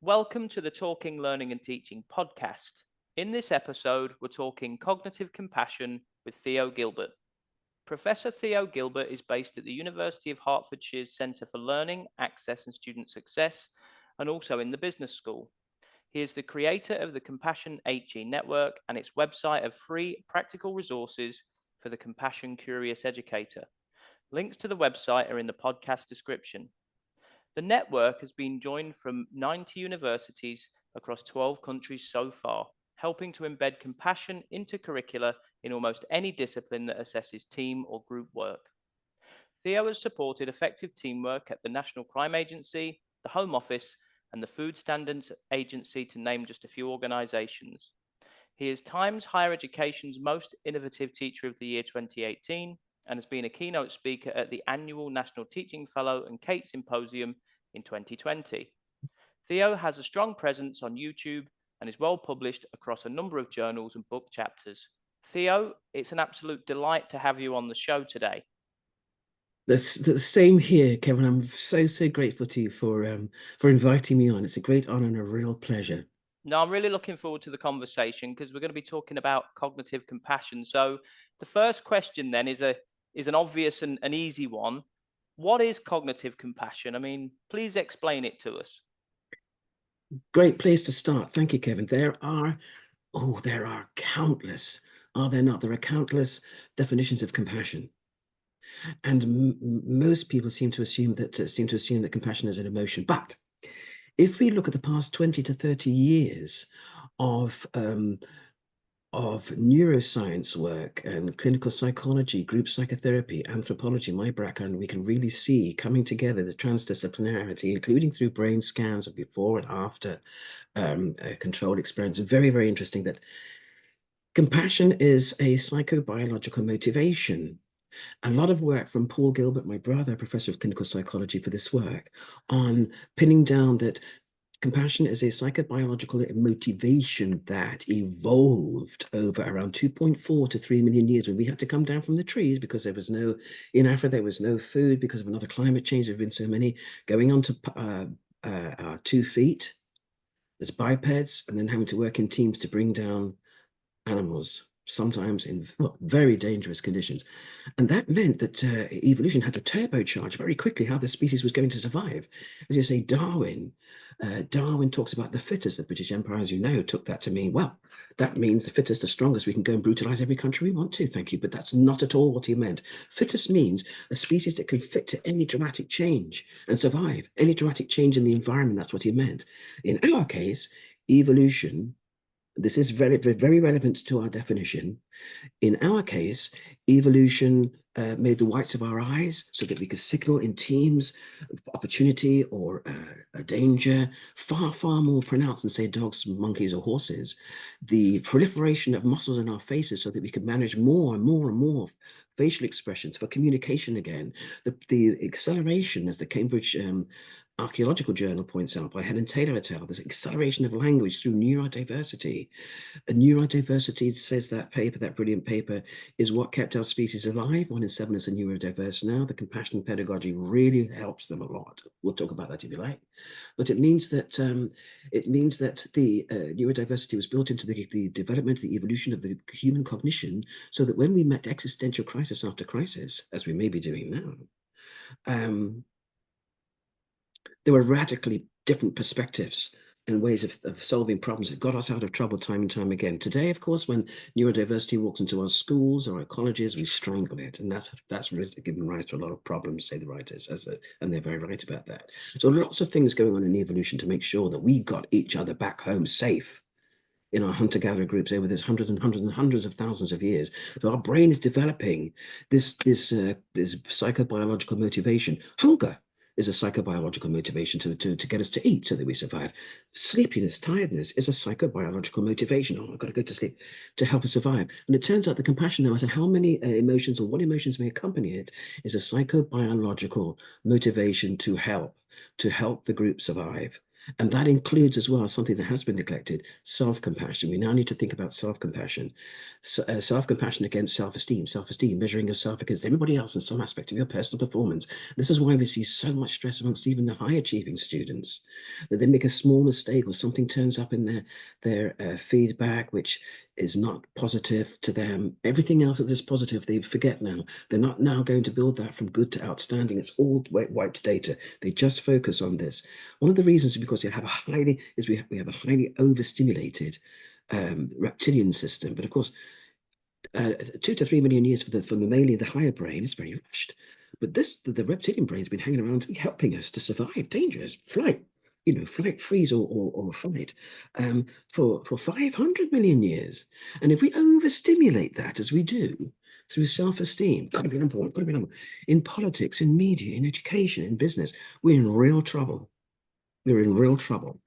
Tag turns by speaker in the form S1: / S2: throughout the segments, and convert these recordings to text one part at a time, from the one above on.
S1: Welcome to the Talking, Learning and Teaching podcast. In this episode, we're talking cognitive compassion with Theo Gilbert. Professor Theo Gilbert is based at the University of Hertfordshire's Centre for Learning, Access and Student Success, and also in the Business School. He is the creator of the Compassion HE network and its website of free practical resources for the compassion curious educator. Links to the website are in the podcast description. The network has been joined from 90 universities across 12 countries so far, helping to embed compassion into curricula in almost any discipline that assesses team or group work. Theo has supported effective teamwork at the National Crime Agency, the Home Office, and the Food Standards Agency, to name just a few organisations. He is Times Higher Education's Most Innovative Teacher of the Year 2018 and has been a keynote speaker at the annual National Teaching Fellow and Kate Symposium in 2020. Theo has a strong presence on YouTube and is well published across a number of journals and book chapters. Theo, it's an absolute delight to have you on the show today.
S2: The same here, Kevin. I'm so grateful to you for inviting me on. It's a great honor and a real pleasure.
S1: Now, I'm really looking forward to the conversation because we're going to be talking about cognitive compassion. So, the first question then is an obvious and an easy one. What is cognitive compassion? I mean, please explain it to us.
S2: Great place to start. Thank you, Kevin. There are countless, are there not? There are countless definitions of compassion. And most people seem to assume that compassion is an emotion. But if we look at the past 20 to 30 years of neuroscience work and clinical psychology, group psychotherapy, anthropology, my background, we can really see coming together the transdisciplinarity, including through brain scans of before and after controlled experience. Very, very interesting that compassion is a psychobiological motivation. A lot of work from Paul Gilbert, my brother, professor of clinical psychology, for this work on pinning down that compassion is a psychobiological motivation that evolved over around 2.4 to 3 million years when we had to come down from the trees because in Africa, there was no food because of another climate change. There have been so many going on to 2 feet as bipeds and then having to work in teams to bring down animals, sometimes in very dangerous conditions. And that meant that evolution had to turbocharge very quickly how the species was going to survive. As you say, Darwin talks about the fittest. The British Empire, as you know, took that to mean, well, that means the fittest, the strongest. We can go and brutalize every country we want to, thank you. But that's not at all what he meant. Fittest means a species that can fit to any dramatic change and survive. Any dramatic change in the environment, that's what he meant. In our case, evolution, this is very, very relevant to our definition. In our case, evolution made the whites of our eyes so that we could signal in teams opportunity or a danger far more pronounced than, say, dogs, monkeys, or horses. The proliferation of muscles in our faces so that we could manage more and more facial expressions for communication again. The acceleration, as the Cambridge Archaeological Journal points out by Helen Taylor et al., this acceleration of language through neurodiversity. Neurodiversity, says that paper, that brilliant paper, is what kept our species alive. 1 in 7 is a neurodiverse now. The compassion pedagogy really helps them a lot. We'll talk about that if you like. But it means that the neurodiversity was built into the development, the evolution of the human cognition, so that when we met existential crisis after crisis, as we may be doing now, there were radically different perspectives and ways of solving problems that got us out of trouble time and time again. Today, of course, when neurodiversity walks into our schools or our colleges, we strangle it. And that's given rise to a lot of problems, say the writers, and they're very right about that. So lots of things going on in evolution to make sure that we got each other back home safe in our hunter-gatherer groups over this hundreds of thousands of years. So our brain is developing this psychobiological motivation. Hunger is a psychobiological motivation to get us to eat so that we survive. Sleepiness, tiredness is a psychobiological motivation. Oh, I've got to go to sleep to help us survive. And it turns out the compassion, no matter how many emotions or what emotions may accompany it, is a psychobiological motivation to help the group survive. And that includes as well something that has been neglected, self-compassion. We now need to think about self-compassion. Self-compassion against self-esteem, measuring yourself against everybody else in some aspect of your personal performance. This is why we see so much stress amongst even the high-achieving students, that they make a small mistake or something turns up in their feedback, which is not positive to them. Everything else that is positive, they forget now. They're not now going to build that from good to outstanding. It's all wiped data. They just focus on this. One of the reasons is because we have a highly overstimulated reptilian system. But of course, 2 to 3 million years for the mammalian, the higher brain is very rushed. But the reptilian brain has been hanging around helping us to survive dangers, flight, flight, freeze, or fight, for 500 million years. And if we overstimulate that as we do through self-esteem, got to be number one, got to be number one, in politics, in media, in education, in business, we're in real trouble. We're in real trouble.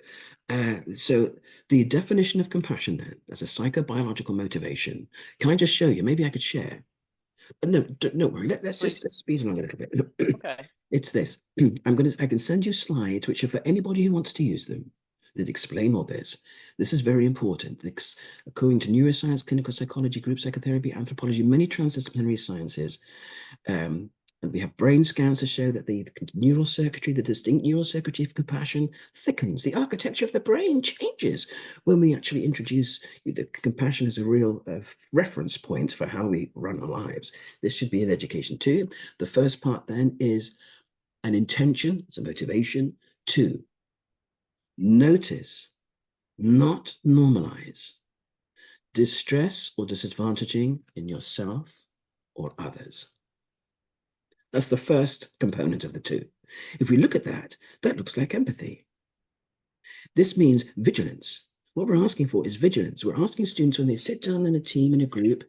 S2: So the definition of compassion then, as a psychobiological motivation, can I just show you? Maybe I could share. But no, don't worry. Let's speed along a little bit.
S1: Okay.
S2: It's this. I can send you slides which are for anybody who wants to use them that explain all this. This is very important. According to neuroscience, clinical psychology, group psychotherapy, anthropology, many transdisciplinary sciences, and we have brain scans to show that the neural circuitry, the distinct neural circuitry of compassion, thickens. The architecture of the brain changes when we actually introduce the compassion as a real reference point for how we run our lives. This should be in education too. The first part then is an intention, it's a motivation. 2, notice, not normalize, distress or disadvantaging in yourself or others. That's the first component of the 2. If we look at that, that looks like empathy. This means vigilance. What we're asking for is vigilance. We're asking students when they sit down in a team, in a group,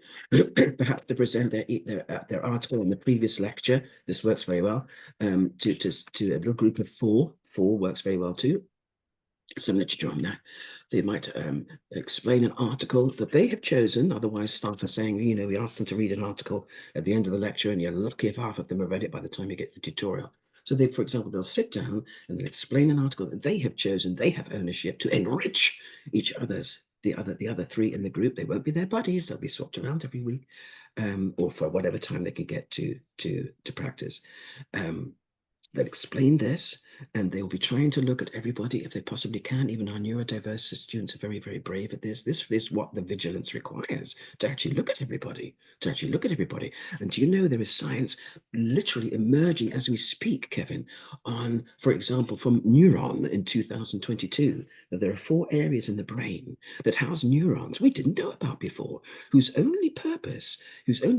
S2: perhaps to present their article in the previous lecture. This works very well. To a little group of 4. 4 works very well too. Some literature on that. They might explain an article that they have chosen. Otherwise, staff are saying, we asked them to read an article at the end of the lecture, and you're lucky if half of them have read it by the time you get to the tutorial. So they, for example, they'll sit down and they'll explain an article that they have chosen. They have ownership to enrich the other 3 in the group. They won't be their buddies. They'll be swapped around every week, or for whatever time they can get to practice. They'll explain this, and they'll be trying to look at everybody if they possibly can. Even our neurodiverse students are very, very brave at this. This is what the vigilance requires, to actually look at everybody, And do you know there is science literally emerging as we speak, Kevin, on, for example, from Neuron in 2022, that there are 4 areas in the brain that house neurons we didn't know about before, whose only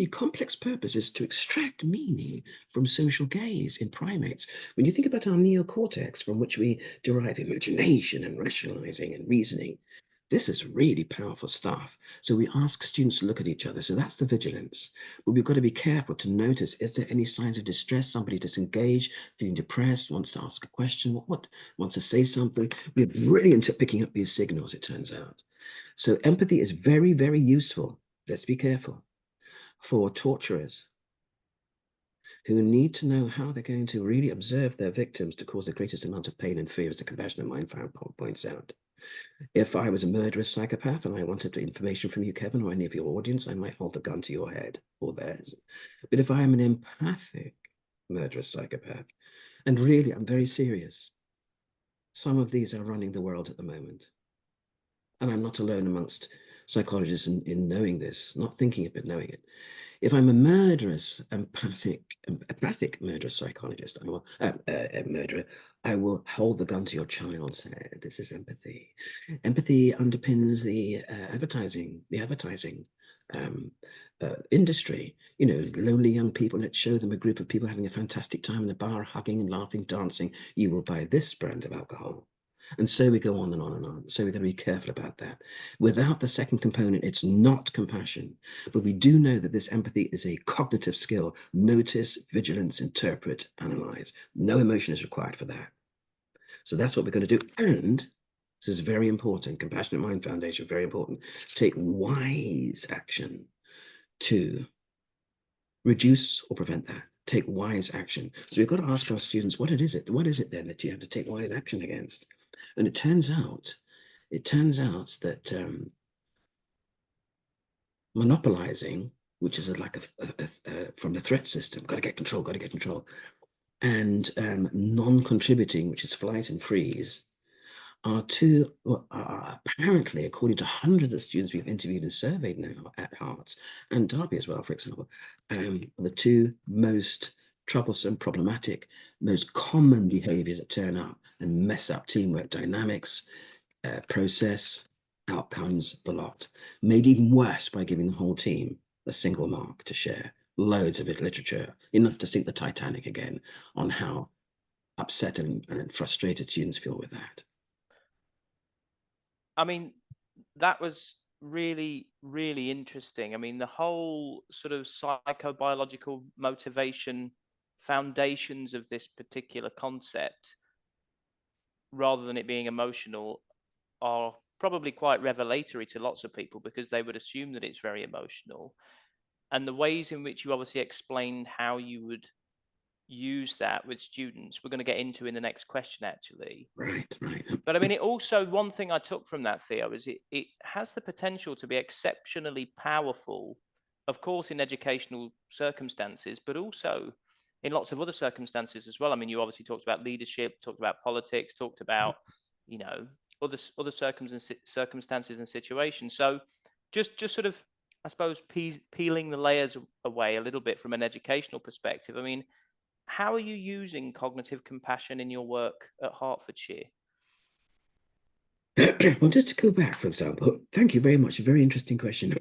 S2: complex purpose is to extract meaning from social gaze in primates. When you think about our neocortex, from which we derive imagination and rationalizing and reasoning, this is really powerful stuff. So we ask students to look at each other. So that's the vigilance. But we've got to be careful to notice, is there any signs of distress? Somebody disengaged, feeling depressed, wants to ask a question, wants to say something. We're brilliant at picking up these signals, it turns out. So empathy is very, very useful. Let's be careful. For torturers, who need to know how they're going to really observe their victims to cause the greatest amount of pain and fear, as the Compassionate Mind points out. If I was a murderous psychopath and I wanted information from you, Kevin, or any of your audience, I might hold the gun to your head or theirs. But if I am an empathic murderous psychopath, and really, I'm very serious, some of these are running the world at the moment. And I'm not alone amongst psychologists in knowing this, not thinking it, but knowing it. If I'm a murderous, empathic murderous psychologist, murderer, I will hold the gun to your child's head. This is empathy. Empathy underpins the advertising industry. Lonely young people, let's show them a group of people having a fantastic time in the bar, hugging and laughing, dancing. You will buy this brand of alcohol. And so we go on and on and on. So we've got to be careful about that. Without the second component, it's not compassion. But we do know that this empathy is a cognitive skill. Notice, vigilance, interpret, analyze. No emotion is required for that. So that's what we're going to do. And this is very important. Compassionate Mind Foundation, very important. Take wise action to reduce or prevent that. Take wise action. So we've got to ask our students, what is it then that you have to take wise action against? And it turns out that monopolizing, which is like from the threat system, got to get control, and non-contributing, which is flight and freeze, are apparently, according to hundreds of students we've interviewed and surveyed now at Herts and Derby as well, for example, the two most troublesome, problematic, most common behaviors that turn up and mess up teamwork dynamics, process, outcomes, the lot. Made even worse by giving the whole team a single mark to share. Loads of it literature, enough to sink the Titanic again, on how upset and frustrated students feel with that.
S1: I mean, that was really, really interesting. I mean, the whole sort of psychobiological motivation foundations of this particular concept, rather than it being emotional, are probably quite revelatory to lots of people, because they would assume that it's very emotional. And the ways in which you obviously explained how you would use that with students, we're going to get into in the next question, actually.
S2: Right.
S1: But I mean, it also, one thing I took from that, Theo, is it has the potential to be exceptionally powerful, of course, in educational circumstances, but also in lots of other circumstances as well. I mean, you obviously talked about leadership, talked about politics, talked about, other circumstances and situations. So just sort of, I suppose, peeling the layers away a little bit from an educational perspective. I mean, how are you using cognitive compassion in your work at Hertfordshire?
S2: Well, just to go back, for example, thank you very much. A very interesting question.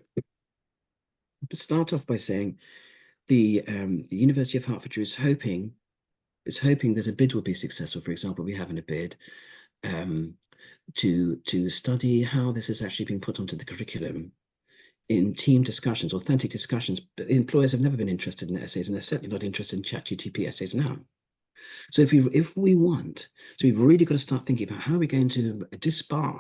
S2: To start off by saying the University of Hertfordshire is hoping that a bid will be successful. For example, we have in a bid to study how this is actually being put onto the curriculum in team discussions, authentic discussions. But employers have never been interested in essays, and they're certainly not interested in ChatGPT essays now. So if we want, so we've really got to start thinking about how we're going to disbar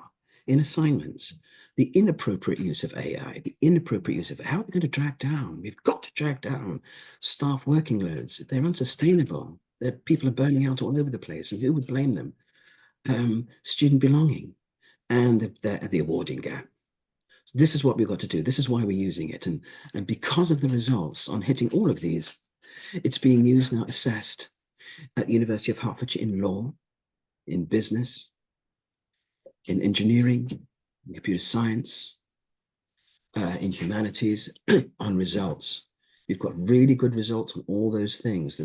S2: in assignments the inappropriate use of AI, the inappropriate use of how we're going to drag down. We've got to drag down staff working loads. They're unsustainable. People are burning out all over the place, and who would blame them? Student belonging and the awarding gap. This is what we've got to do. This is why we're using it. And because of the results on hitting all of these, it's being used now, assessed at the University of Hertfordshire in law, in business, in engineering, in computer science, in humanities, on results. We've got really good results on all those things,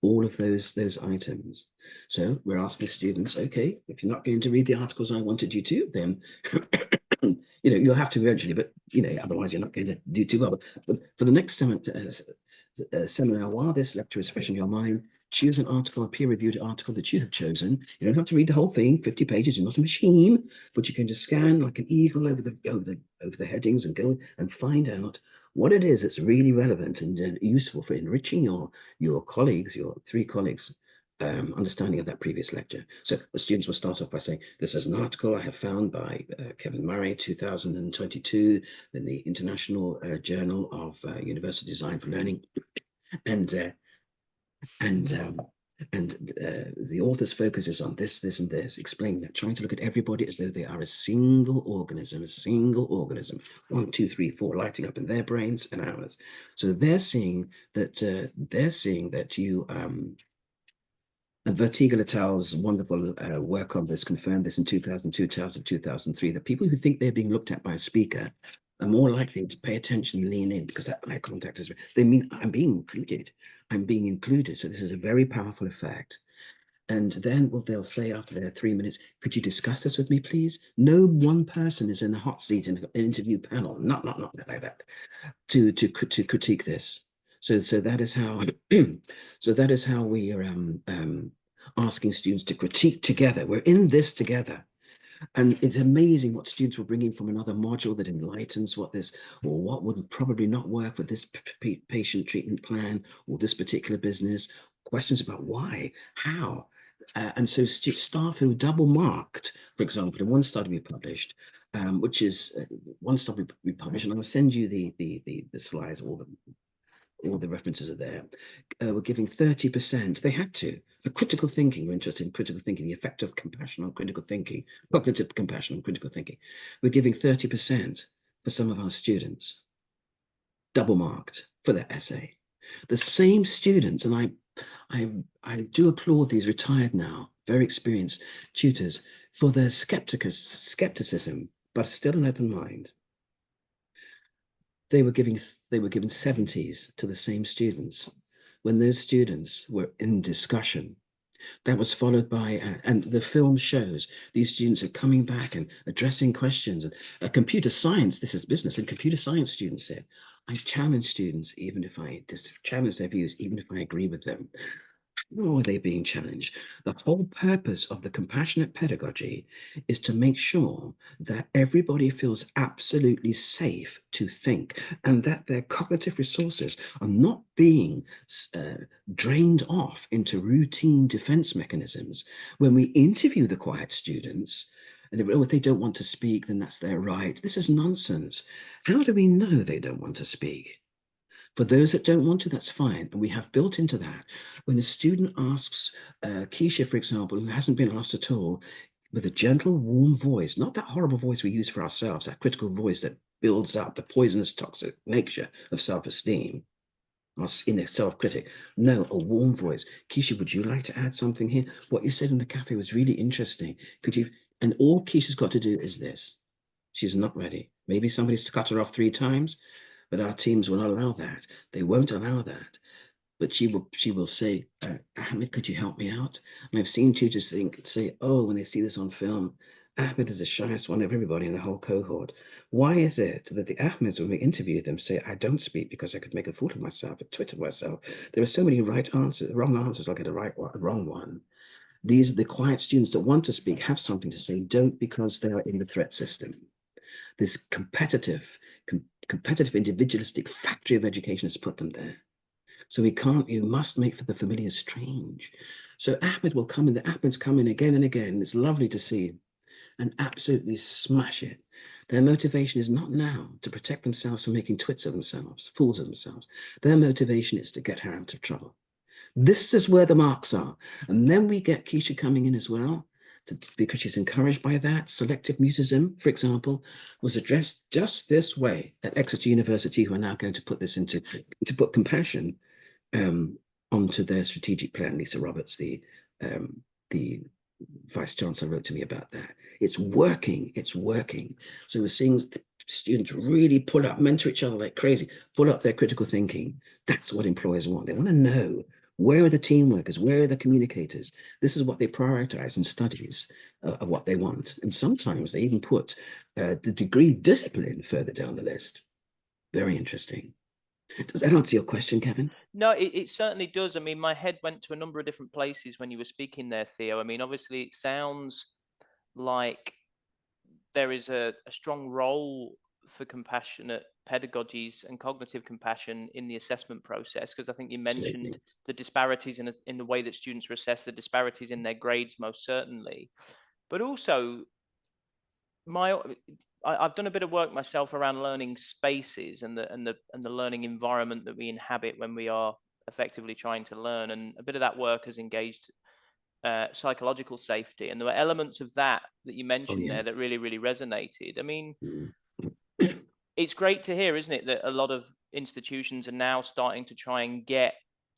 S2: all of those items. So we're asking students, okay, if you're not going to read the articles I wanted you to, then you'll have to eventually, but otherwise you're not going to do too well. But for the next seminar, while this lecture is fresh in your mind, choose an article, a peer-reviewed article that you have chosen. You don't have to read the whole thing, 50 pages. You're not a machine, but you can just scan like an eagle over the headings and go and find out what it is that's really relevant and useful for enriching your colleagues, your three colleagues, understanding of that previous lecture. So the students will start off by saying, this is an article I have found by Kevin Murray, 2022, in the International Journal of University Design for Learning. And the author's focus is on this, and this, explaining that, trying to look at everybody as though they are a single organism, 1, 2, 3, 4, lighting up in their brains and ours. So they're seeing that you, and Vertigo et al.'s wonderful work on this confirmed this in 2002, 2003, that people who think they're being looked at by a speaker are more likely to pay attention and lean in, because that eye contact is, they mean, I'm being included. So this is a very powerful effect. And then they'll say after their 3 minutes, could you discuss this with me, please? No one person is in a hot seat in an interview panel, not like that, to critique this. So that is how we are asking students to critique together. We're in this together. And it's amazing what students will bring in from another module that enlightens what would probably not work with this patient treatment plan or this particular business. Questions about why, how. And so staff who double marked, for example, in one study we published, which is one study we published, and I'll send you the slides, all the all the references are there, were giving 30%. They had to. For critical thinking, we're interested in critical thinking, the effect of compassion on critical thinking, cognitive compassion on critical thinking. We're giving 30% for some of our students, double marked for their essay. The same students, and I do applaud these retired now, very experienced tutors for their skepticism, but still an open mind. They were giving 70s to the same students when those students were in discussion. That was followed by, and the film shows these students are coming back and addressing questions. And computer science, this is business, and computer science students said, I challenge students, even if I challenge their views, even if I agree with them. How are they being challenged? The whole purpose of the compassionate pedagogy is to make sure that everybody feels absolutely safe to think and that their cognitive resources are not being drained off into routine defense mechanisms. When we interview the quiet students, and if they don't want to speak, then that's their right. This is nonsense. How do we know they don't want to speak? For those that don't want to, that's fine. And we have built into that, when a student asks, Keisha, for example, who hasn't been asked at all, with a gentle, warm voice, not that horrible voice we use for ourselves, that critical voice that builds up the poisonous, toxic nature of self-esteem, our inner self-critic. No, a warm voice. Keisha, would you like to add something here? What you said in the cafe was really interesting. Could you? And all Keisha's got to do is this. She's not ready. Maybe somebody's cut her off 3 times. But our teams will not allow that. They won't allow that. But she will say, Ahmed, could you help me out? And I've seen tutors say, oh, when they see this on film, Ahmed is the shyest one of everybody in the whole cohort. Why is it that the Ahmeds, when we interview them, say, I don't speak because I could make a fool of myself, I'd Twitter myself? There are so many right answers, wrong answers, I'll get a right one, a wrong one. These are the quiet students that want to speak, have something to say, don't because they are in the threat system. This competitive individualistic factory of education has put them there. So you must make for the familiar strange. So Ahmed will come in, the Ahmeds come in again and again. It's lovely to see and absolutely smash it. Their motivation is not now to protect themselves from making twits of themselves, fools of themselves. Their motivation is to get her out of trouble. This is where the marks are. And then we get Keisha coming in as well, because she's encouraged by that. Selective mutism, for example, was addressed just this way at Exeter University, who are now going to put this to put compassion onto their strategic plan. Lisa Roberts, the Vice Chancellor, wrote to me about that. It's working, it's working. So we're seeing students really pull up, mentor each other like crazy, pull up their critical thinking. That's what employers want. They want to know, where are the team workers? Where are the communicators? This is what they prioritize in studies of what they want. And sometimes they even put the degree discipline further down the list. Very interesting. Does that answer your question, Kevin?
S1: No, it certainly does. I mean, my head went to a number of different places when you were speaking there, Theo. I mean, obviously, it sounds like there is a strong role for compassionate pedagogies and cognitive compassion in the assessment process, because I think you mentioned
S2: Absolutely.
S1: the disparities in the way that students are assessed, the disparities in their grades, most certainly, but also I've done a bit of work myself around learning spaces and the learning environment that we inhabit when we are effectively trying to learn, and a bit of that work has engaged psychological safety, and there were elements of that you
S2: Oh,
S1: mentioned
S2: yeah.
S1: there that really resonated. I mean,
S2: Mm.
S1: it's great to hear, isn't it, that a lot of institutions are now starting to try and get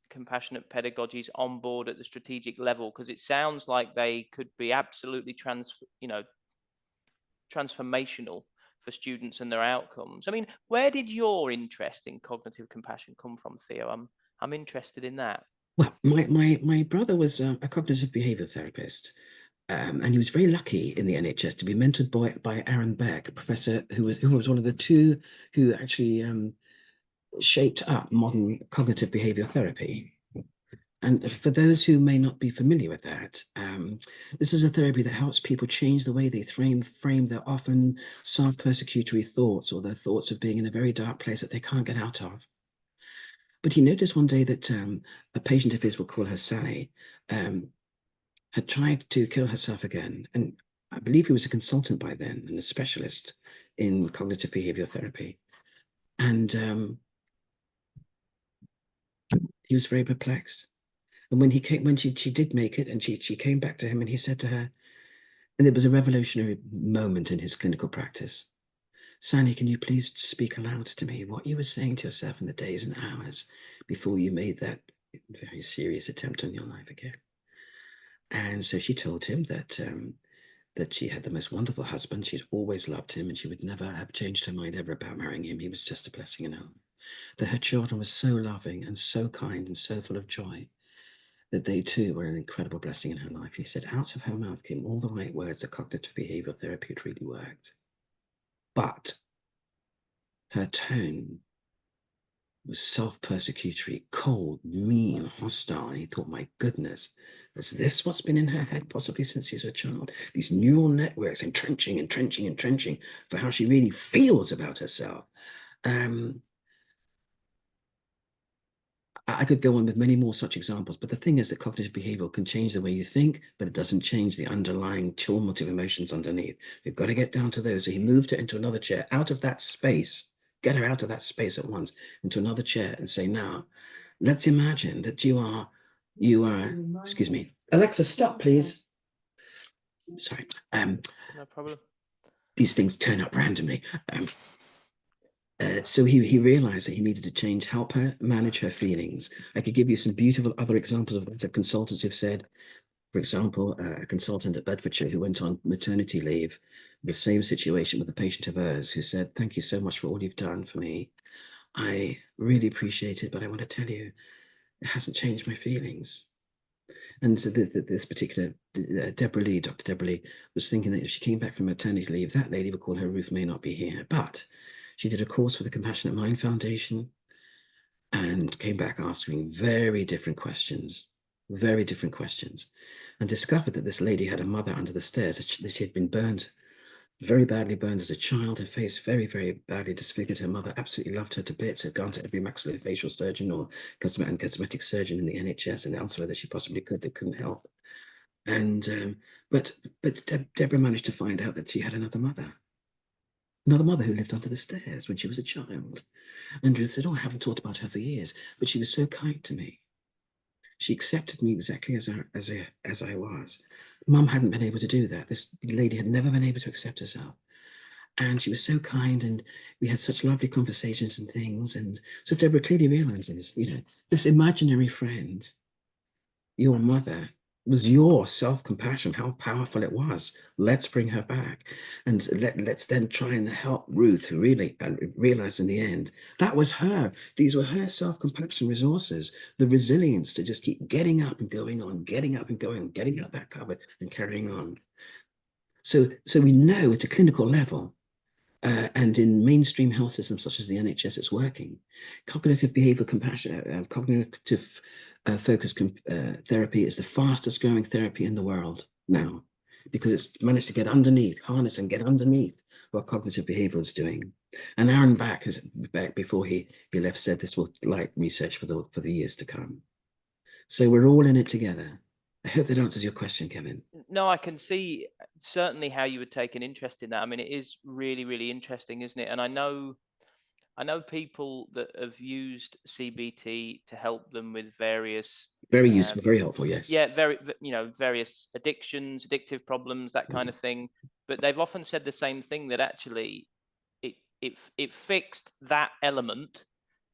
S1: compassionate pedagogies on board at the strategic level, because it sounds like they could be absolutely transformational for students and their outcomes. I mean, where did your interest in cognitive compassion come from, Theo? I'm interested in that.
S2: Well, my brother was a cognitive behavior therapist, and he was very lucky in the NHS to be mentored by Aaron Beck, a professor who was one of the two who actually shaped up modern cognitive behavior therapy. And for those who may not be familiar with that, this is a therapy that helps people change the way they frame their often self-persecutory thoughts, or their thoughts of being in a very dark place that they can't get out of. But he noticed one day that a patient of his, we'll call her Sally, had tried to kill herself again. And I believe he was a consultant by then and a specialist in cognitive behavioral therapy. And He was very perplexed. And when she did make it, and she came back to him, and he said to her, and it was a revolutionary moment in his clinical practice. Sani, can you please speak aloud to me what you were saying to yourself in the days and hours before you made that very serious attempt on your life again? And so she told him that she had the most wonderful husband. She'd always loved him, and she would never have changed her mind ever about marrying him. He was just a blessing in her life. That her children were so loving and so kind and so full of joy, that they too were an incredible blessing in her life. He said, out of her mouth came all the right words that cognitive behavioral therapy had really worked. But her tone was self-persecutory, cold, mean, hostile. And he thought, my goodness, is this what's been in her head possibly since she's a child? These neural networks entrenching for how she really feels about herself. I could go on with many more such examples, but the thing is that cognitive behavioral can change the way you think, but it doesn't change the underlying tumult of emotions underneath. You've got to get down to those. So he moved her into another chair, out of that space, get her out of that space at once, into another chair, and say, now, let's imagine that you are, excuse me, Alexa, stop, please. Sorry.
S1: No problem.
S2: These things turn up randomly. So he realized that he needed to change, help her manage her feelings. I could give you some beautiful other examples of that, of consultants who've said, for example, a consultant at Bedfordshire who went on maternity leave, the same situation with a patient of hers who said, thank you so much for all you've done for me. I really appreciate it, but I want to tell you, it hasn't changed my feelings. And so this particular Deborah Lee, Dr. Deborah Lee, was thinking that if she came back from maternity leave, that lady would call her Ruth may not be here. But she did a course with the Compassionate Mind Foundation and came back asking very different questions, and discovered that this lady had a mother under the stairs, that she had been burned, very badly burned as a child. Her face very, very badly disfigured. Her mother absolutely loved her to bits, had gone to every maxillofacial surgeon or cosmetic surgeon in the NHS and elsewhere that she possibly could. They couldn't help. And but Deborah managed to find out that she had another mother who lived under the stairs when she was a child. And Ruth said, oh, I haven't thought about her for years, but she was so kind to me. She accepted me exactly as I was. Mum hadn't been able to do that. This lady had never been able to accept herself. And she was so kind, and we had such lovely conversations and things. And so Deborah clearly realizes, this imaginary friend, your mother, was your self-compassion, how powerful it was. Let's bring her back. And let's then try and help Ruth, who really realized in the end, that was her. These were her self-compassion resources, the resilience to just keep getting up and going on, getting up and going on, getting out that cupboard and carrying on. So we know at a clinical level, and in mainstream health systems such as the NHS, it's working. Cognitive behavioral compassion, cognitive focused therapy is the fastest growing therapy in the world now, because it's managed to get underneath, harness and get underneath what cognitive behavioral is doing. And Aaron back before he left, said this will light research for the years to come. So we're all in it together. I hope that answers your question, Kevin.
S1: No, I can see certainly how you would take an interest in that. I mean, it is really, really interesting, isn't it? And I know people that have used CBT to help them with various
S2: Very useful, very helpful, yes.
S1: yeah, various addictions, addictive problems, that kind of thing. But they've often said the same thing, that actually it fixed that element,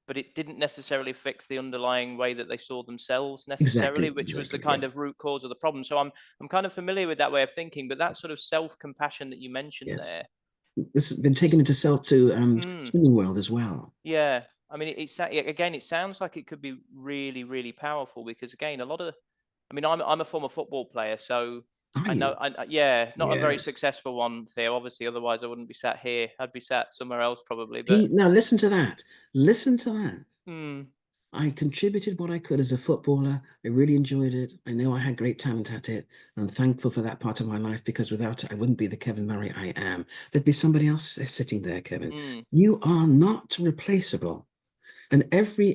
S1: but it didn't necessarily fix the underlying way that they saw themselves necessarily, which was the kind of root cause of the problem. So I'm kind of familiar with that way of thinking, but that sort of self-compassion that you mentioned there.
S2: This has been taken into swimming world as well.
S1: Yeah. I mean, again, it sounds like it could be really, really powerful, because again, I mean, I'm a former football player, so
S2: Are
S1: I know,
S2: you?
S1: not a very
S2: Yes.
S1: successful one, Theo, obviously, otherwise I wouldn't be sat here. I'd be sat somewhere else probably, but
S2: Now listen to that. Listen to that.
S1: mm,
S2: I contributed what I could as a footballer. I really enjoyed it. I know I had great talent at it. I'm thankful for that part of my life, because without it, I wouldn't be the Kevin Murray I am. There'd be somebody else sitting there, Kevin. You are not replaceable. And every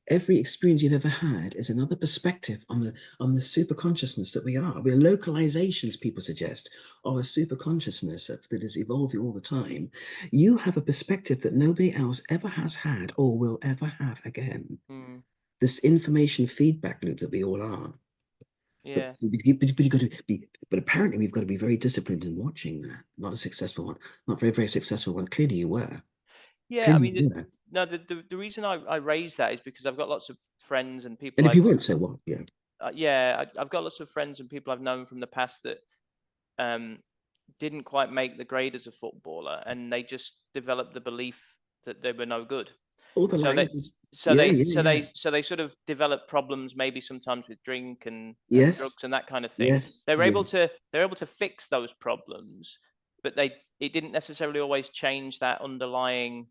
S2: experience you've ever had is another perspective on the super consciousness that we are. We're localizations, people suggest, of a super consciousness that is evolving all the time. You have a perspective that nobody else ever has had or will ever have again. this information feedback loop that we all are.
S1: Yeah.
S2: But apparently we've got to be very disciplined in watching that. Not a successful one, not very, very successful one. Clearly you were.
S1: Yeah, I
S2: Clearly
S1: mean,
S2: you were.
S1: no, the reason I raise that is because I've got lots of friends and
S2: And
S1: people
S2: if you weren't, so what? Yeah.
S1: I've got lots of friends and people I've known from the past that um, didn't quite make the grade as a footballer, and they just developed the belief that they were no good.
S2: All the
S1: So they,
S2: language.
S1: so
S2: Yeah,
S1: they,
S2: yeah,
S1: so
S2: yeah.
S1: they, so they sort of develop problems, maybe sometimes with drink and
S2: Yes,
S1: drugs and that kind of thing.
S2: yes, yeah.
S1: They're able to fix those problems, but it didn't necessarily always change that underlying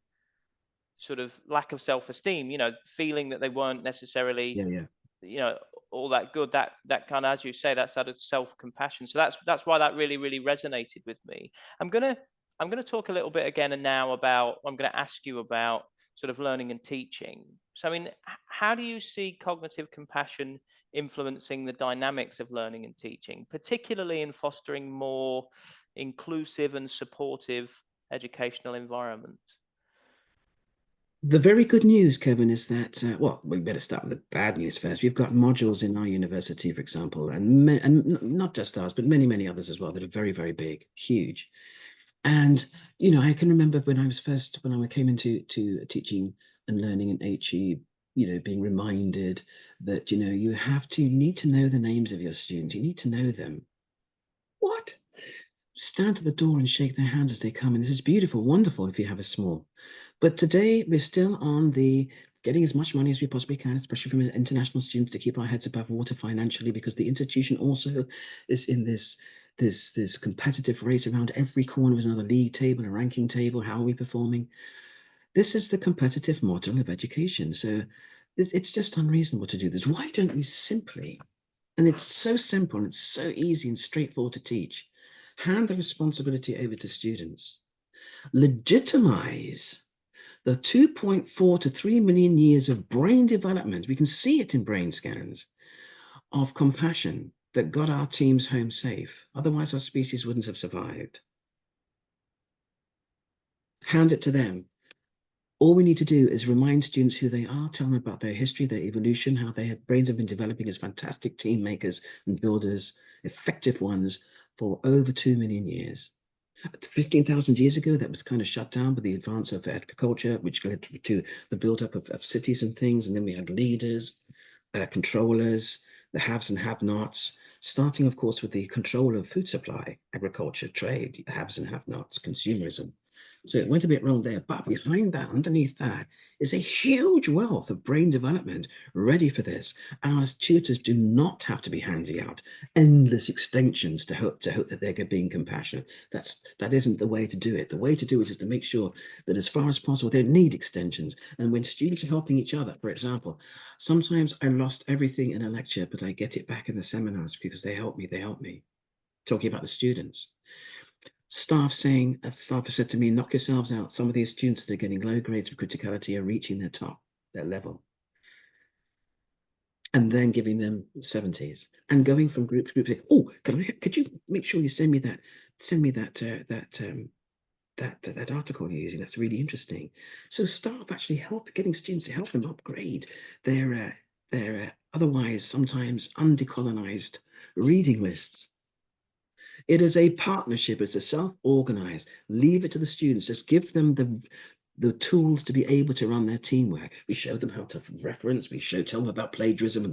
S1: sort of lack of self-esteem. Feeling that they weren't necessarily
S2: Yeah, yeah.
S1: you know all that good, that kind of, as you say, that's out of self-compassion. So that's why that really really resonated with me. I'm gonna talk a little bit again and now about, I'm gonna ask you about sort of learning and teaching. So I mean, how do you see cognitive compassion influencing the dynamics of learning and teaching, particularly in fostering more inclusive and supportive educational environments?
S2: The very good news, Kevin, is that, well, we better start with the bad news first. We've got modules in our university, for example, and not just ours, but many, many others as well, that are very, very big, huge. And, I can remember when I came into teaching and learning in HE, being reminded that, you need to know the names of your students. You need to know them. What? Stand at the door and shake their hands as they come. And this is beautiful, wonderful if you have a small. But today we're still on the getting as much money as we possibly can, especially from international students, to keep our heads above water financially, because the institution also is in this competitive race around every corner. There's another league table, a ranking table. How are we performing? This is the competitive model of education. So it's just unreasonable to do this. Why don't we simply, and it's so simple and it's so easy and straightforward to teach, hand the responsibility over to students, legitimize the 2.4 to 3 million years of brain development, we can see it in brain scans, of compassion that got our teams home safe. Otherwise, our species wouldn't have survived. Hand it to them. All we need to do is remind students who they are, tell them about their history, their evolution, how their brains have been developing as fantastic team makers and builders, effective ones, for over 2 million years. 15,000 years ago, that was kind of shut down by the advance of agriculture, which led to the buildup of cities and things. And then we had leaders, controllers, the haves and have-nots, starting, of course, with the control of food supply, agriculture, trade, haves and have-nots, consumerism. So it went a bit wrong there. But behind that, underneath that, is a huge wealth of brain development ready for this. Our tutors do not have to be handing out endless extensions to hope that they're being compassionate. That isn't the way to do it. The way to do it is to make sure that as far as possible, they don't need extensions. And when students are helping each other, for example, sometimes I lost everything in a lecture, but I get it back in the seminars because they help me. Talking about the students. Staff have said to me, knock yourselves out. Some of these students that are getting low grades for criticality are reaching their level. And then giving them 70s and going from group to group, saying, oh, could you make sure you send me that article you're using? That's really interesting. So staff actually getting students to help them upgrade their otherwise sometimes undecolonized reading lists. It is a partnership. It's a self-organized. Leave it to the students. Just give them the tools to be able to run their teamwork. We show them how to reference. Tell them about plagiarism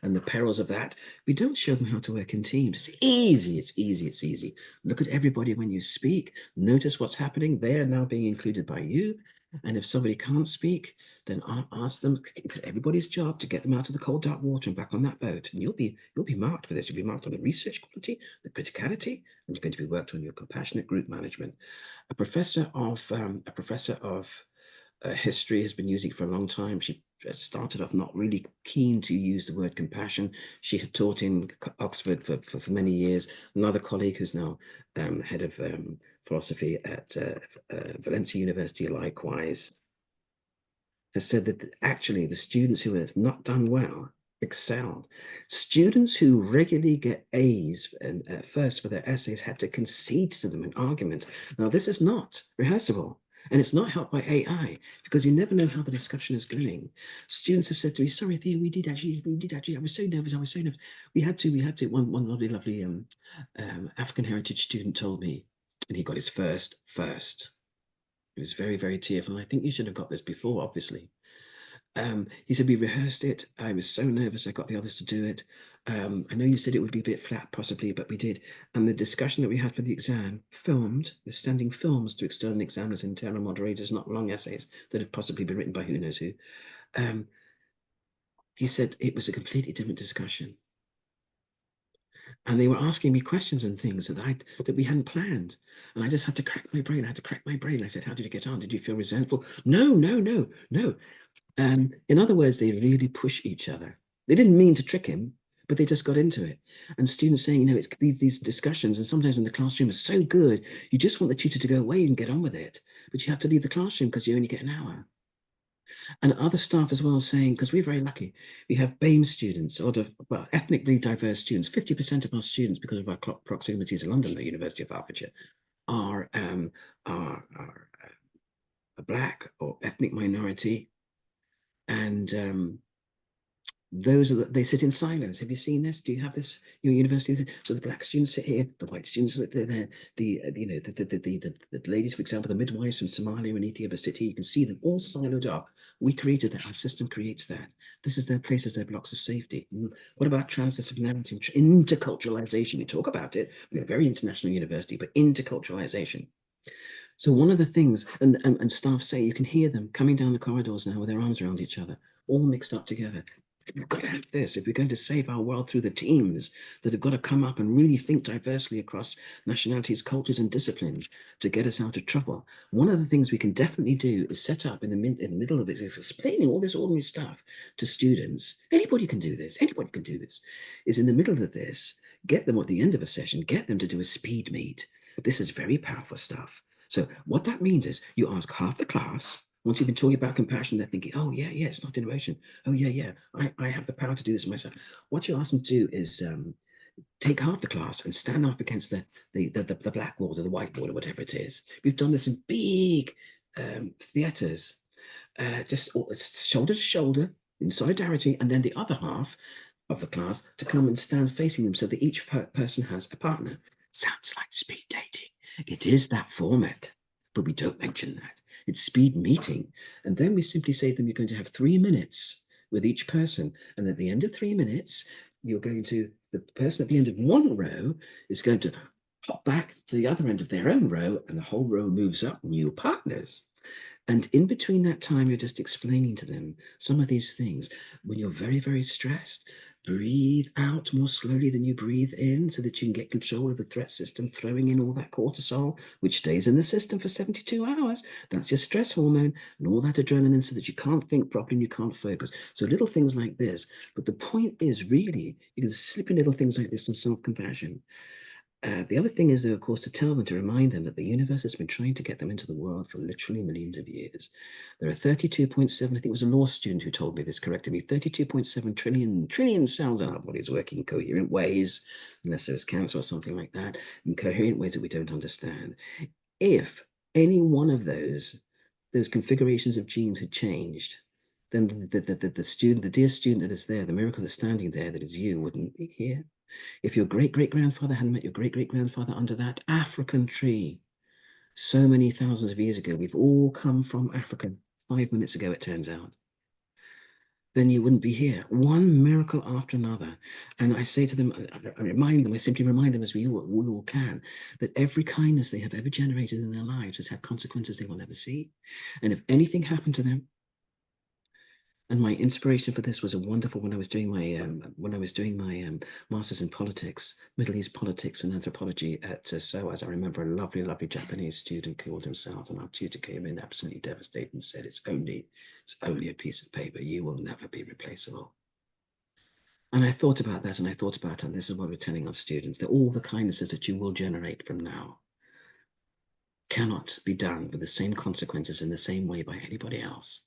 S2: and the perils of that. We don't show them how to work in teams. It's easy. It's easy. It's easy. Look at everybody when you speak. Notice what's happening. They are now being included by you. And if somebody can't speak, then ask them. It's everybody's job to get them out of the cold dark water and back on that boat. And you'll be marked for this. You'll be marked on the research quality, the criticality, and you're going to be worked on your compassionate group management. A professor of history has been using it for a long time. She started off not really keen to use the word compassion. She had taught in Oxford for many years. Another colleague who's now head of philosophy at Valencia University, likewise, has said that actually the students who have not done well excelled. Students who regularly get A's and first for their essays had to concede to them in arguments. Now, this is not rehearsable. And it's not helped by AI, because you never know how the discussion is going. Students have said to me, sorry, Theo, we did actually, I was so nervous. We had to, one lovely African heritage student told me, and he got his first. It was very, very tearful. And I think you should have got this before, obviously. He said, we rehearsed it. I was so nervous. I got the others to do it. I know you said it would be a bit flat, possibly, but we did. And the discussion that we had for the exam, filmed, we're sending films to external examiners, internal moderators, not long essays that had possibly been written by who knows who. He said it was a completely different discussion. And they were asking me questions and things that we hadn't planned. And I just had to crack my brain. I said, how did you get on? Did you feel resentful? No. In other words, they really push each other. They didn't mean to trick him, but they just got into it. And students saying, it's these discussions, and sometimes in the classroom, are so good, you just want the tutor to go away and get on with it. But you have to leave the classroom because you only get an hour. And other staff as well saying, because we're very lucky, we have BAME students, ethnically diverse students. 50% of our students, because of our proximity to London, the University of Hertfordshire, are a Black or ethnic minority. And they sit in silos. Have you seen this? Do you have this? Your university. So the Black students sit here, the white students sit there. The ladies, for example, the midwives from Somalia and Ethiopia sit here. You can see them all siloed up. We created that. Our system creates that. This is their places, their blocks of safety. What about transdisciplinarity, interculturalisation? We talk about it. We're a very international university, but interculturalisation. So one of the things, and staff say, you can hear them coming down the corridors now with their arms around each other, all mixed up together. We've got to have this. If we're going to save our world through the teams that have got to come up and really think diversely across nationalities, cultures, and disciplines to get us out of trouble. One of the things we can definitely do is set up in the middle of it, is explaining all this ordinary stuff to students. Anybody can do this. Anybody can do this. Is in the middle of this, get them at the end of a session, get them to do a speed meet. This is very powerful stuff. So what that means is you ask half the class. Once you've been talking about compassion, they're thinking, oh, yeah, it's not emotion. Oh, yeah, I have the power to do this myself. What you ask them to do is take half the class and stand up against the blackboard or the whiteboard or whatever it is. We've done this in big theatres, just shoulder to shoulder in solidarity, and then the other half of the class to come and stand facing them so that each person has a partner. Sounds like speed dating. It is that format, but we don't mention that. It's speed meeting. And then we simply say to them, you're going to have 3 minutes with each person. And at the end of 3 minutes, the person at the end of one row is going to hop back to the other end of their own row, and the whole row moves up, new partners. And in between that time, you're just explaining to them some of these things. When you're very, very stressed, breathe out more slowly than you breathe in so that you can get control of the threat system, throwing in all that cortisol, which stays in the system for 72 hours. That's your stress hormone, and all that adrenaline so that you can't think properly and you can't focus. So little things like this. But the point is really, you can slip in little things like this in self-compassion. The other thing is, though, of course, to tell them, to remind them that the universe has been trying to get them into the world for literally millions of years. There are 32.7, I think it was a law student who told me this, corrected me, 32.7 trillion cells in our bodies working in coherent ways, unless there's cancer or something like that, in coherent ways that we don't understand. If any one of those configurations of genes had changed, then the dear student that is there, the miracle that's standing there, that is you, wouldn't be here. If your great-great-grandfather hadn't met your great-great-grandfather under that African tree so many thousands of years ago, we've all come from Africa 5 minutes ago, it turns out, then you wouldn't be here. One miracle after another. And I say to them, I simply remind them, as we all can, that every kindness they have ever generated in their lives has had consequences they will never see. And if anything happened to them, and my inspiration for this was a wonderful when I was doing my master's in politics, Middle East politics and anthropology at SOAS. I remember a lovely, lovely Japanese student killed himself, and our tutor came in absolutely devastated and said, "It's only a piece of paper. You will never be replaceable." And I thought about that, and this is what we're telling our students, that all the kindnesses that you will generate from now cannot be done with the same consequences in the same way by anybody else.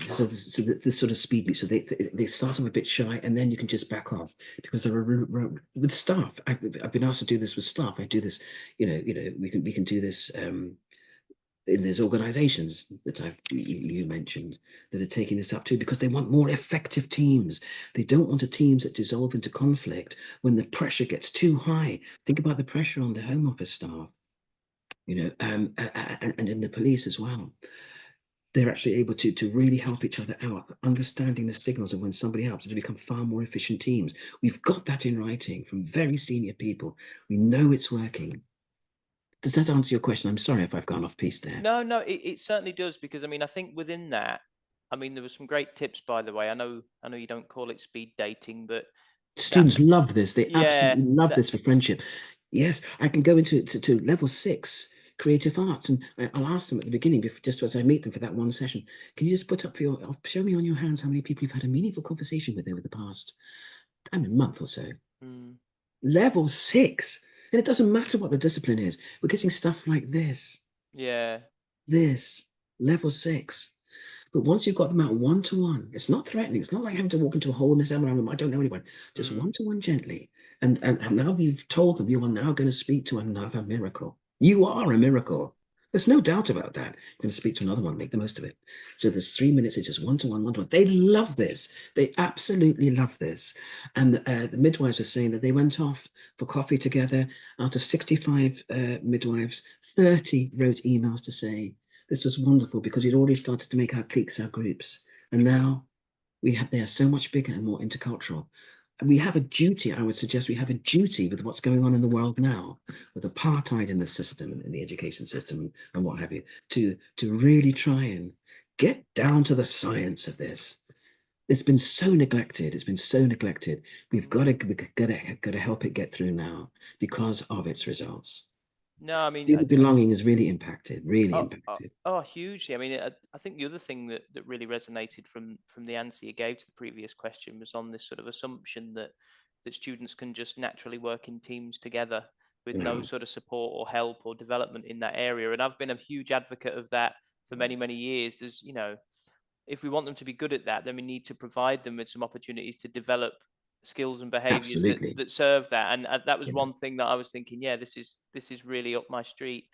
S2: So this sort of speed meet, so they start off a bit shy, and then you can just back off, because there are with staff. I've been asked to do this with staff. I do this, we can do this there's organizations that you mentioned that are taking this up too, because they want more effective teams. They don't want teams that dissolve into conflict when the pressure gets too high. Think about the pressure on the Home Office staff, and in the police as well. They're actually able to really help each other out, understanding the signals of when somebody helps to become far more efficient teams. We've got that in writing from very senior people. We know it's working. Does that answer your question? I'm sorry if I've gone off piece there.
S1: No, it certainly does, because I mean, I think within that, I mean, there were some great tips, by the way. I know you don't call it speed dating, but that,
S2: Students love this. They
S1: yeah,
S2: absolutely love
S1: that,
S2: this for friendship. Yes, I can go into to level 6 creative arts, and I'll ask them at the beginning, just as I meet them for that one session. Can you just put up show me on your hands how many people you've had a meaningful conversation with over the past, month or so?
S1: mm,
S2: Level 6, and it doesn't matter what the discipline is. We're getting stuff like
S1: yeah,
S2: this level 6. But once you've got them out one-to-one, it's not threatening. It's not like having to walk into a hole in the seminar room. I don't know anyone. Just
S1: mm,
S2: one-to-one gently. And now you've told them you are now going to speak to another miracle. You are a miracle. There's no doubt about that. You're going to speak to another one, make the most of it. So there's 3 minutes, it's just one-to-one, one-to-one. They love this. They absolutely love this. And the midwives are saying that they went off for coffee together. Out of 65 midwives, 30 wrote emails to say, this was wonderful because we'd already started to make our cliques, our groups. And now they are so much bigger and more intercultural. And we have a duty, I would suggest we have a duty with what's going on in the world now, with apartheid in the system, in the education system and what have you, to really try and get down to the science of this. It's been so neglected. It's been so neglected. We've got to help it get through now because of its results.
S1: no, I mean,
S2: Feeling belonging is really impacted, really
S1: oh,
S2: impacted.
S1: hugely. I mean, I think the other thing that really resonated from the answer you gave to the previous question was on this sort of assumption that students can just naturally work in teams together with no
S2: No,
S1: sort of support or help or development in that area. And I've been a huge advocate of that for many years. There's, if we want them to be good at that, then we need to provide them with some opportunities to develop skills and behaviors that
S2: absolutely.
S1: serve that. And that was
S2: Yeah.
S1: one thing that I was thinking, yeah, this is really up my street.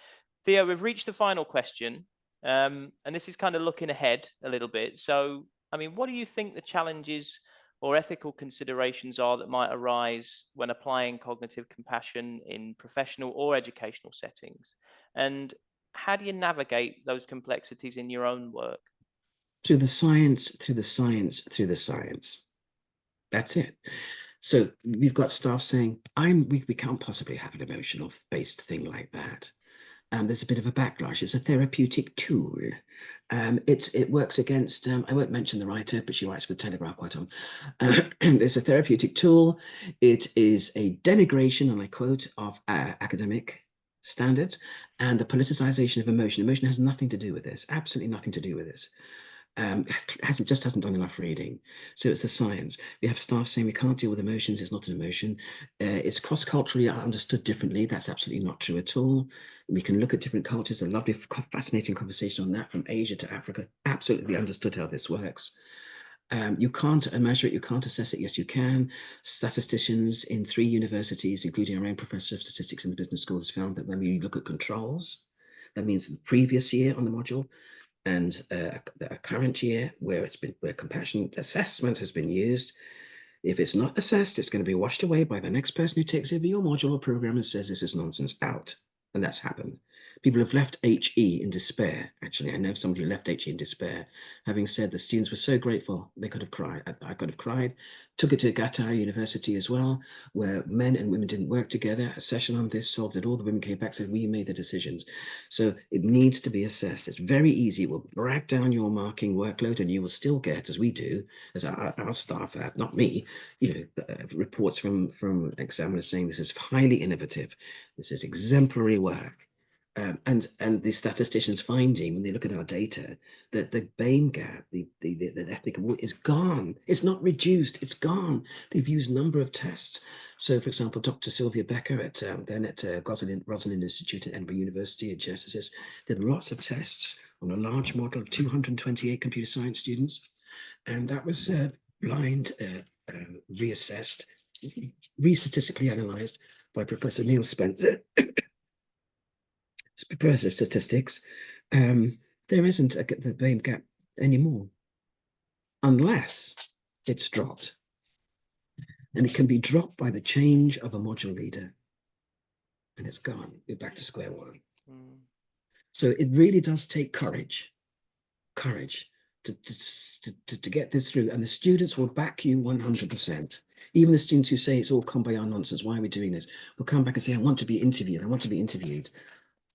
S1: Theo, we've reached the final question, and this is kind of looking ahead a little bit. So, I mean, what do you think the challenges or ethical considerations are that might arise when applying cognitive compassion in professional or educational settings? And how do you navigate those complexities in your own work?
S2: Through the science, through the science, through the science. That's it. So we've got staff saying, we can't possibly have an emotional based thing like that. There's a bit of a backlash. It's a therapeutic tool. It works against, I won't mention the writer, but she writes for the Telegraph quite often. It's a therapeutic tool. It is a denigration, and I quote, of academic standards and the politicization of emotion. Emotion has nothing to do with this, absolutely nothing to do with this. Hasn't done enough reading. So it's a science. We have staff saying we can't deal with emotions. It's not an emotion. It's cross-culturally understood differently. That's absolutely not true at all. We can look at different cultures. A lovely, fascinating conversation on that from Asia to Africa. Absolutely understood how this works. You can't measure it, you can't assess it. Yes, you can. Statisticians in 3 universities, including our own professor of statistics in the business schools, found that when we look at controls, that means the previous year on the module, and a current year where compassion assessment has been used, if it's not assessed, it's going to be washed away by the next person who takes over your module or program and says this is nonsense, out. And that's happened. People have left HE in despair. Actually, I know somebody who left HE in despair, having said the students were so grateful they could have cried. I could have cried. Took it to Qatar University as well, where men and women didn't work together. A session on this solved it. All the women came back, said, we made the decisions. So it needs to be assessed. It's very easy. It will drag down your marking workload, and you will still get, as we do, as our staff have, not me, reports from examiners saying this is highly innovative, this is exemplary work. And the statisticians finding, when they look at our data, that the BAME gap, the ethnic is gone. It's not reduced, it's gone. They've used a number of tests. So, for example, Dr. Sylvia Becker at Rosalind Institute at Edinburgh University at Genesis did lots of tests on a large model of 228 computer science students. And that was blind, reassessed, re-statistically analyzed by Professor Neil Spencer, Professor of Statistics, there isn't the blame gap anymore, unless it's dropped. And it can be dropped by the change of a module leader. And it's gone. We're back to square one. Mm. So it really does take courage to get this through. And the students will back you 100%. Even the students who say it's all kumbaya nonsense, why are we doing this? Will come back and say, I want to be interviewed. I want to be interviewed.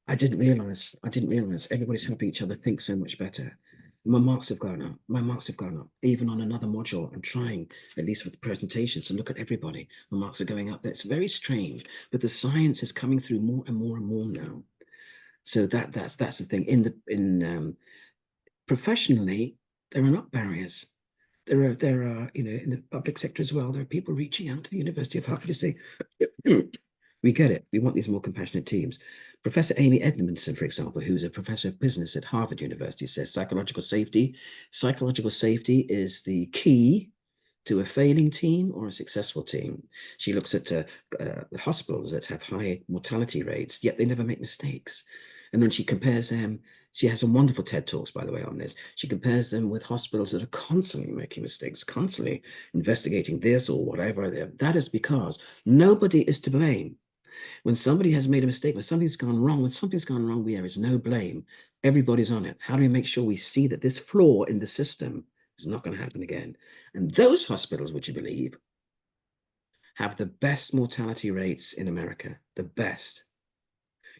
S2: I didn't realize everybody's helping each other think so much better. My marks have gone up. My marks have gone up. Even on another module, I'm trying, at least with the presentations, to look at everybody. My marks are going up. That's very strange, but the science is coming through more and more and more now. So that's the thing. Professionally, there are not barriers. There are in the public sector as well. There are people reaching out to the University of Hertfordshire to say, we get it. We want these more compassionate teams. Professor Amy Edmondson, for example, who's a professor of business at Harvard University, says psychological safety is the key to a failing team or a successful team. She looks at hospitals that have high mortality rates, yet they never make mistakes. And then she compares them. She has some wonderful TED Talks, by the way, on this. She compares them with hospitals that are constantly making mistakes, constantly investigating this or whatever. That is because nobody is to blame. When somebody has made a mistake, when something's gone wrong, there is no blame. Everybody's on it. How do we make sure we see that this flaw in the system is not going to happen again? And those hospitals, would you believe, have the best mortality rates in America, the best.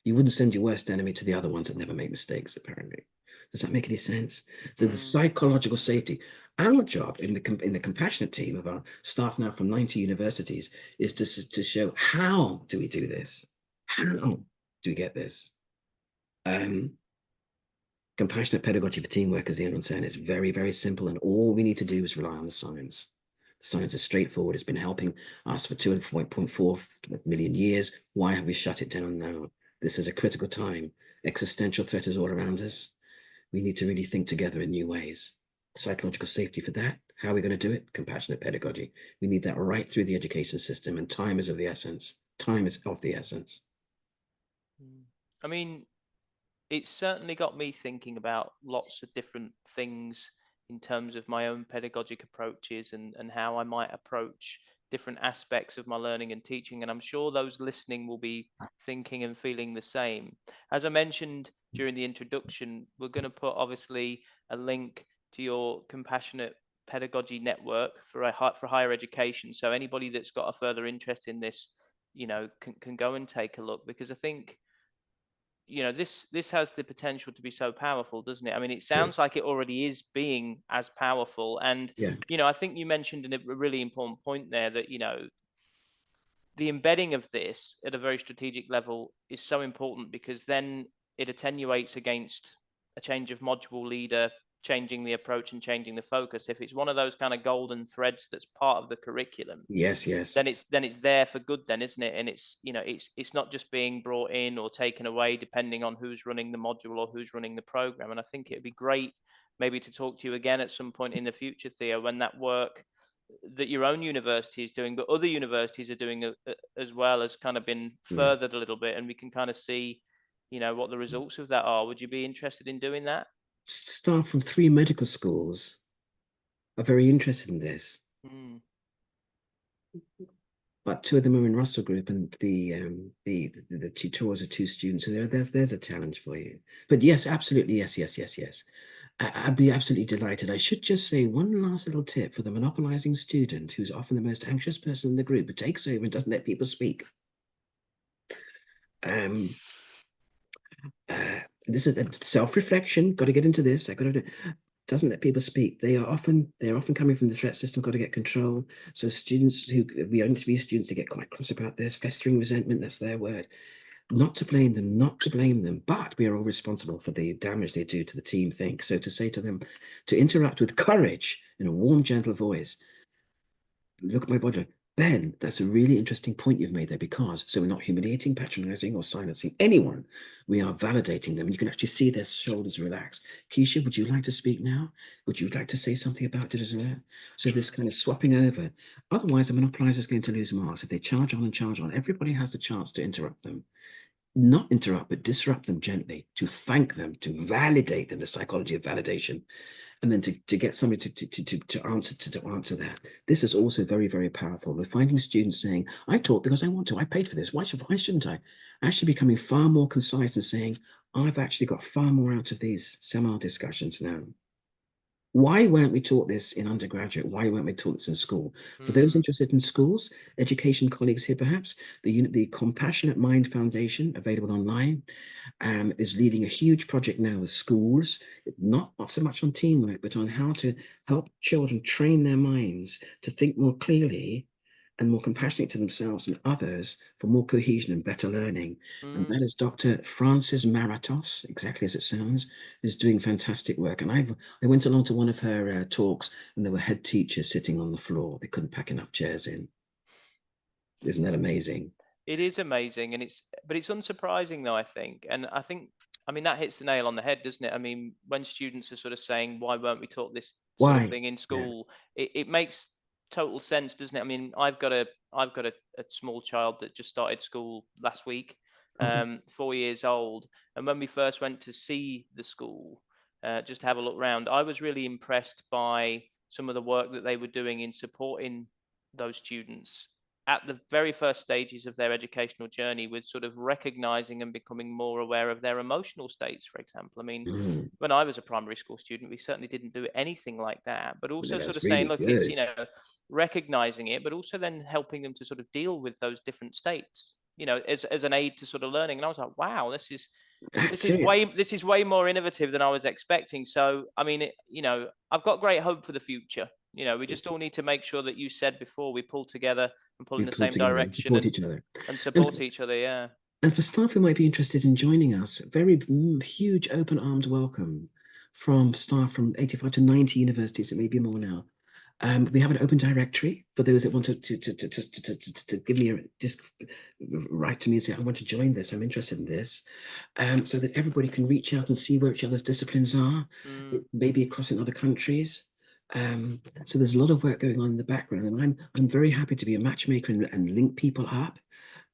S2: You wouldn't send your worst enemy to the other ones that never make mistakes, apparently. Does that make any sense? So the psychological safety, our job in the compassionate team of our staff now from 90 universities is to show how do we do this? How do we get this? Compassionate pedagogy for teamwork, as Ian said, is very, very simple, and all we need to do is rely on the science. The science is straightforward. It's been helping us for 2.4 million years. Why have we shut it down now? This is a critical time. Existential threat is all around us. We need to really think together in new ways. Psychological safety for that. How are we going to do it? Compassionate pedagogy. We need that right through the education system, and time is of the essence. Time is of the essence.
S1: I mean, it's certainly got me thinking about lots of different things in terms of my own pedagogic approaches and how I might approach different aspects of my learning and teaching. And I'm sure those listening will be thinking and feeling the same. As I mentioned during the introduction, we're going to put obviously a link to your Compassionate Pedagogy Network for higher education. So anybody that's got a further interest in this, can go and take a look, because I think, this has the potential to be so powerful, doesn't it? I mean, it sounds like it already is being as powerful. And, I think you mentioned a really important point there that, the embedding of this at a very strategic level is so important, because then it attenuates against a change of module leader, changing the approach and changing the focus. If it's one of those kind of golden threads that's part of the curriculum,
S2: yes,
S1: then it's there for good, then, isn't it? And it's not just being brought in or taken away depending on who's running the module or who's running the program. And I think it'd be great maybe to talk to you again at some point in the future, Theo, when that work that your own university is doing, but other universities are doing as well, has kind of been furthered a little bit, and we can kind of see, what the results of that are. Would you be interested in doing that?
S2: Staff from 3 medical schools are very interested in this. But 2 of them are in Russell Group, and the tutors are 2 students. So there's a challenge for you. But yes, absolutely, yes. I'd be absolutely delighted. I should just say one last little tip for the monopolizing student, who's often the most anxious person in the group, who takes over and doesn't let people speak. This is self-reflection. Got to get into this. Doesn't let people speak. They're often coming from the threat system. Got to get control. So we interview students to get quite cross about this, festering resentment. That's their word. Not to blame them, but we are all responsible for the damage they do to the team think. So to say to them, to interact with courage in a warm, gentle voice. Look at my body. Ben, that's a really interesting point you've made there, because so we're not humiliating, patronizing, or silencing anyone. We are validating them. You can actually see their shoulders relax. Keisha, would you like to speak now? Would you like to say something about it? So this kind of swapping over. Otherwise, the monopolizer is going to lose marks. If they charge on and charge on, everybody has the chance to interrupt them. not interrupt, but disrupt them gently, to thank them, to validate them, the psychology of validation, and then to get somebody to answer that. This is also very, very powerful. We're finding students saying, I taught because I want to, I paid for this, why shouldn't I? Actually becoming far more concise and saying, I've actually got far more out of these seminar discussions now. Why weren't we taught this in undergraduate? Why weren't we taught this in school? For those interested in schools, education colleagues here perhaps, the Compassionate Mind Foundation, available online, is leading a huge project now with schools, not so much on teamwork, but on how to help children train their minds to think more clearly and more compassionate to themselves and others for more cohesion and better learning. And that is Dr. Frances Maratos, exactly as it sounds, is doing fantastic work. And I went along to one of her talks, and there were head teachers sitting on the floor. They couldn't pack enough chairs in. Isn't that amazing?
S1: It is amazing, and it's unsurprising though, I think. And I mean, that hits the nail on the head, doesn't it? I mean, when students are sort of saying, why weren't we taught this sort of
S2: Why?
S1: thing in
S2: Yeah.
S1: school, it makes total sense, doesn't it? I mean, I've got a small child that just started school last week,
S2: Okay.
S1: 4 years old. And when we first went to see the school, just to have a look round, I was really impressed by some of the work that they were doing in supporting those students at the very first stages of their educational journey, with sort of recognizing and becoming more aware of their emotional states, for example. I mean,
S2: Mm.
S1: when I was a primary school student, we certainly didn't do anything like that, but also
S2: Yeah,
S1: sort
S2: that's
S1: of saying,
S2: really
S1: look, it's,
S2: good.
S1: recognizing it, but also then helping them to sort of deal with those different states, as an aid to sort of learning. And I was like, wow, this is this
S2: That's
S1: is
S2: it.
S1: way this is way more innovative than I was expecting. So, I mean, I've got great hope for the future. We just all need to make sure that you said before, we pull together and pull
S2: We
S1: in the
S2: pull
S1: same
S2: together and
S1: direction
S2: support
S1: and
S2: each other.
S1: support
S2: And
S1: each other. Yeah.
S2: And for staff who might be interested in joining us, very huge open-armed welcome from staff from 85 to 90 universities, it may be more now. We have an open directory for those that want to give me just write to me and say, I want to join this, I'm interested in this, so that everybody can reach out and see where each other's disciplines are, maybe across in other countries. So there's a lot of work going on in the background, and I'm very happy to be a matchmaker and link people up.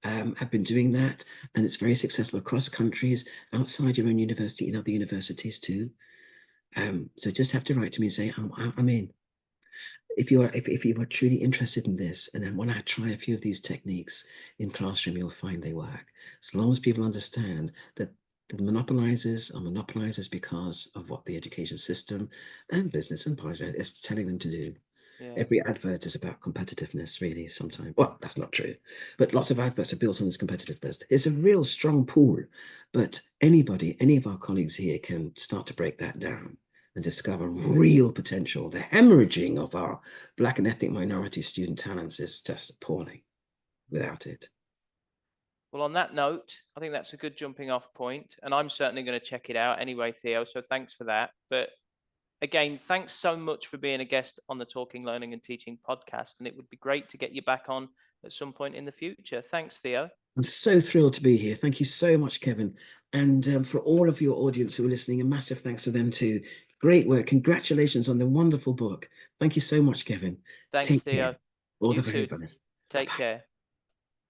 S2: I've been doing that, and it's very successful across countries, outside your own university, in other universities too. So just have to write to me and say, I'm in. If you are truly interested in this and then want to try a few of these techniques in classroom, you'll find they work. As long as people understand that the monopolizers are monopolizers because of what the education system and business and private is telling them to do.
S1: Yeah.
S2: Every advert is about competitiveness, really, sometimes. Well, that's not true. But lots of adverts are built on this competitiveness. It's a real strong pool. But anybody, any of our colleagues here can start to break that down and discover real potential. The hemorrhaging of our Black and ethnic minority student talents is just appalling without it.
S1: Well, on that note, I think that's a good jumping off point, and I'm certainly going to check it out anyway, Theo. So thanks for that. But again, thanks so much for being a guest on the Talking, Learning and Teaching podcast. And it would be great to get you back on at some point in the future. Thanks, Theo.
S2: I'm so thrilled to be here. Thank you so much, Kevin. And for all of your audience who are listening, a massive thanks to them too. Great work. Congratulations on the wonderful book. Thank you so much, Kevin.
S1: Thanks,
S2: Take care.
S1: Theo.
S2: All the
S1: You
S2: very
S1: too.
S2: best.
S1: Take
S2: Bye-bye.
S1: care.